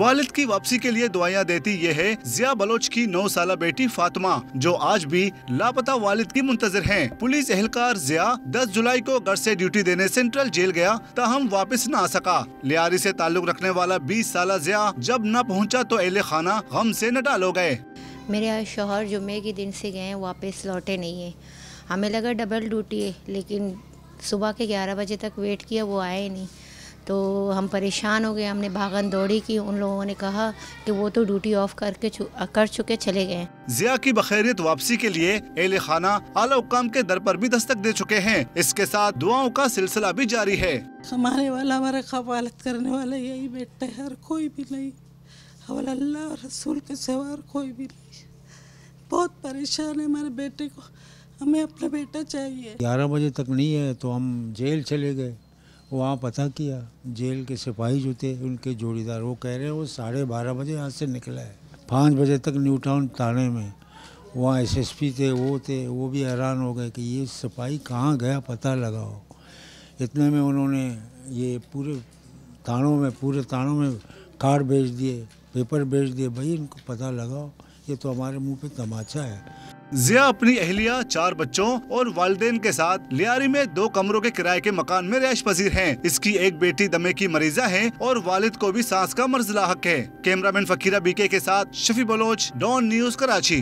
वालिद की वापसी के लिए दुआएं देती ये है जिया बलोच की 9 साला बेटी फातिमा, जो आज भी लापता वालिद की मुंतजर हैं। पुलिस एहलकार जिया 10 जुलाई को घर से ड्यूटी देने सेंट्रल जेल गया, ताहम वापस न आ सका। लियारी से ताल्लुक रखने वाला 20 साला जिया जब न पहुंचा तो अहले खाना गम से नटाल हो गए। मेरे शौहर जुम्मे के दिन से गए, वापस लौटे नहीं है। हमें लगा डबल ड्यूटी है, लेकिन सुबह के 11 बजे तक वेट किया, वो आए नहीं। तो हम परेशान हो गए, हमने भागन दौड़ी की। उन लोगों ने कहा कि वो तो ड्यूटी ऑफ कर चुके चले गए। जिया की बखैरियत वापसी के लिए अहले खाना आला हुक्काम के दर पर भी दस्तक दे चुके हैं। इसके साथ दुआओं का सिलसिला भी जारी है। हमारे वाला, हमारा कफालत करने वाला यही बेटा है, और कोई भी नहीं। हवल अल्लाह और रसूल के सिवा और कोई भी नहीं। बहुत परेशान है हमारे बेटे को, हमें अपना बेटा चाहिए। 11 बजे तक नहीं है तो हम जेल चले गए। वहाँ पता किया, जेल के सिपाही जो थे उनके जोड़ीदार वो कह रहे हैं वो 12:30 बजे यहाँ से निकला है। 5 बजे तक न्यू टाउन थाने में वहाँ SSP थे, वो भी हैरान हो गए कि ये सिपाही कहाँ गया, पता लगाओ। इतने में उन्होंने ये पूरे थानों में कार्ड भेज दिए, पेपर भेज दिए, भाई इनको पता लगाओ, ये तो हमारे मुंह पे तमाचा है। जिया अपनी अहलिया, 4 बच्चों और वालिदैन के साथ लियारी में 2 कमरों के किराए के मकान में रिहाइश पजीर हैं। इसकी एक बेटी दमे की मरीजा है और वालिद को भी सांस का मर्ज लाहक है। कैमरामैन फकीरा बीके के साथ शफी बलोच, डॉन न्यूज़, कराची।